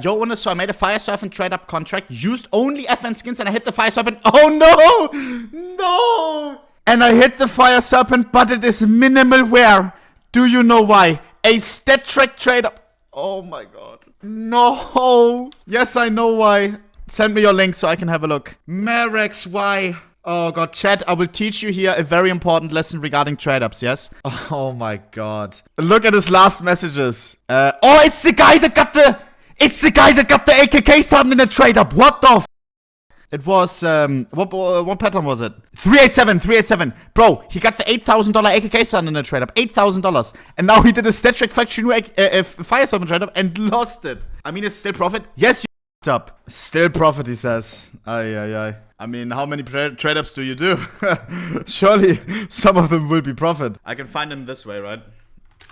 Yo, winner, so I made a Fire Serpent trade-up contract, used only FN skins, and I hit the Fire Serpent. Oh, no! No! And I hit the Fire Serpent, but it is minimal wear. Do you know why? A stat track trade-up. Oh, my God. No. Yes, I know why. Send me your link so I can have a look. Marex, why? Oh, God, chat, I will teach you here a very important lesson regarding trade-ups, yes? Oh, my God. Look at his last messages. Oh, it's the guy that got the... It's the guy that got the AKK sudden in a trade-up. What the f... It was, what pattern was it? 387. Bro, he got the $8,000 AKK sudden in a trade-up. $8,000. And now he did a stat track faction Fire Serpent trade-up and lost it. I mean, it's still profit. Yes, you up. Still profit, he says. Ay. I mean, how many trade-ups do you do? Surely some of them will be profit. I can find him this way, right?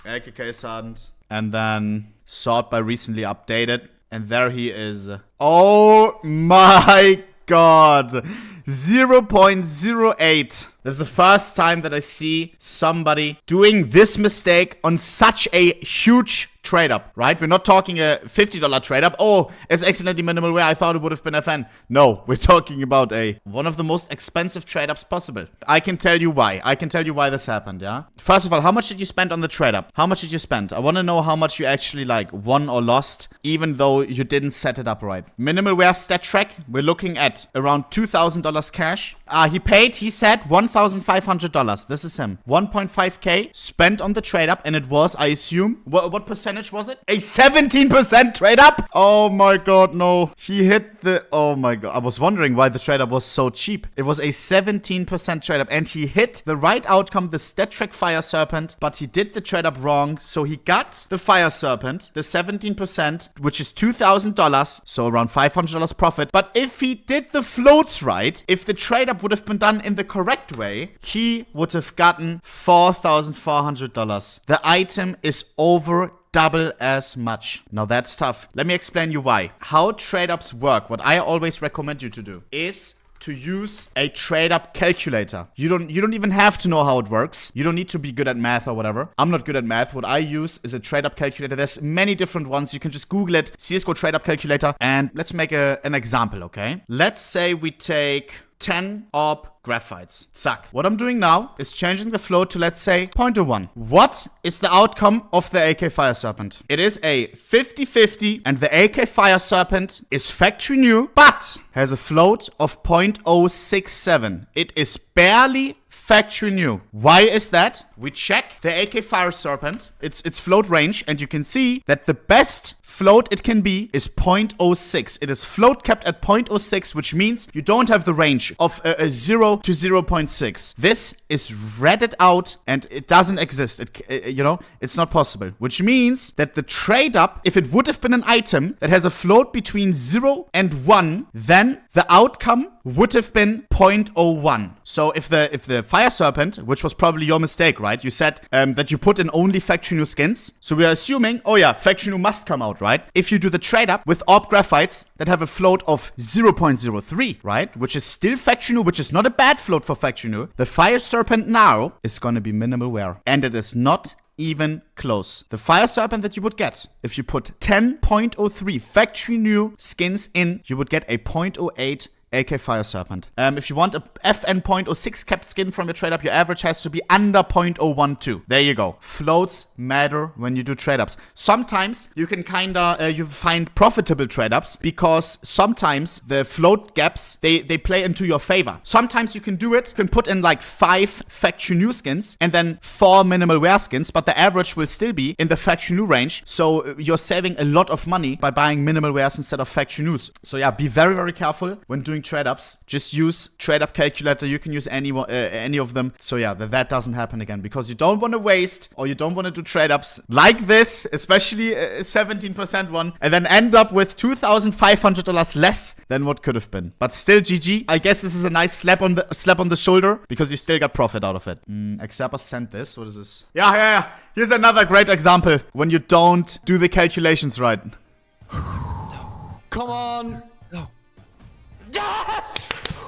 AKK Sardent. And then sort by recently updated. And there he is. Oh my God. 0.08. This is the first time that I see somebody doing this mistake on such a huge trade-up, right? We're not talking a $50 trade-up. Oh, it's accidentally minimal wear. I thought it would have been FN. No, we're talking about one of the most expensive trade-ups possible. I can tell you why. I can tell you why this happened, yeah? First of all, how much did you spend on the trade-up? How much did you spend? I want to know how much you actually, like, won or lost, even though you didn't set it up right. Minimal wear stat track, we're looking at around $2,000 cash. He said $1,500. This is him. 1.5K spent on the trade-up, and it was, I assume, what percentage was it? A 17% trade-up? Oh my God, no. He hit the, oh my God. I was wondering why the trade-up was so cheap. It was a 17% trade-up, and he hit the right outcome, the stat track Fire Serpent, but he did the trade-up wrong, so he got the Fire Serpent, the 17%, which is $2,000, so around $500 profit, but if he did the floats right, if the trade-up would have been done in the correct way, he would have gotten $4,400. The item is over double as much. Now that's tough. Let me explain you why. How trade-ups work, what I always recommend you to do, is to use a trade-up calculator. You don't even have to know how it works. You don't need to be good at math or whatever. I'm not good at math. What I use is a trade-up calculator. There's many different ones. You can just Google it, CSGO trade-up calculator, and let's make an example, okay? Let's say we take 10 AWP graphites. Zack. What I'm doing now is changing the float to, let's say, 0.01. What is the outcome of the AK Fire Serpent? It is a 50-50, and the AK Fire Serpent is factory new, but has a float of 0.067. It is barely factory new. Why is that? We check the AK Fire Serpent, its float range, and you can see that the best float it can be is 0.06. It is float capped at 0.06, which means you don't have the range of 0 to 0.6. This is redded out, and it doesn't exist. It's not possible. Which means that the trade up, if it would have been an item that has a float between 0 and 1, then the outcome would have been 0.01. So if the Fire Serpent, which was probably your mistake, right? You said that you put in only factory new skins. So we are assuming, oh yeah, factory new must come out, right? If you do the trade up with AWP graphites that have a float of 0.03, right? Which is still factory new, which is not a bad float for factory new. The Fire Serpent now is gonna be minimal wear. And it is not even close. The Fire Serpent that you would get if you put 10.03 factory new skins in, you would get a 0.08 AK Fire Serpent. If you want a FN 0.06 capped skin from your trade-up, your average has to be under 0.012. There you go. Floats matter when you do trade-ups. Sometimes you can you find profitable trade-ups because sometimes the float gaps, they play into your favor. Sometimes you can do it, you can put in like 5 factory new skins and then 4 minimal wear skins, but the average will still be in the factory new range. So you're saving a lot of money by buying minimal wears instead of factory news. So yeah, be very, very careful when doing trade-ups. Just use trade-up calculator. You can use any of them. So yeah, that doesn't happen again, because you don't want to waste, or you don't want to do trade-ups like this, especially a 17% one, and then end up with $2,500 less than what could have been. But still, GG. I guess this is a nice slap on the shoulder, because you still got profit out of it. Xerpa sent this. What is this? Yeah. Here's another great example when you don't do the calculations right. Come on. Yes!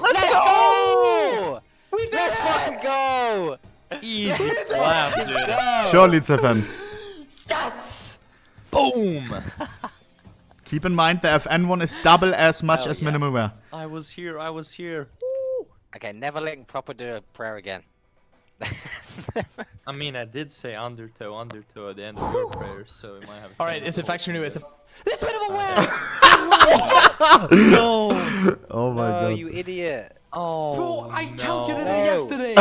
Let's go! We did Let's fucking go! Easy clap, dude. Surely it's a fan. Yes! Boom! Keep in mind the FN one is double as much as minimal wear. I was here. Okay, never letting Proper do a prayer again. I mean, I did say undertow at the end of your prayer, so we might have. Alright, is it factory new? Is it? This minimal wear! No! Oh my Oh, god. you idiot. Oh, Bro, I calculated No. it yesterday.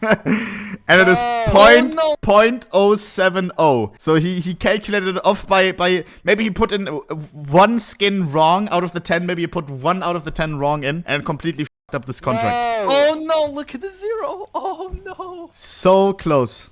And it is Oh, no. 0.070. So he calculated it off by maybe he put in one skin wrong out of the 10. Maybe he put 1 out of the 10 wrong in and completely fucked up this contract. No. Oh no, look at the 0. Oh no. So close.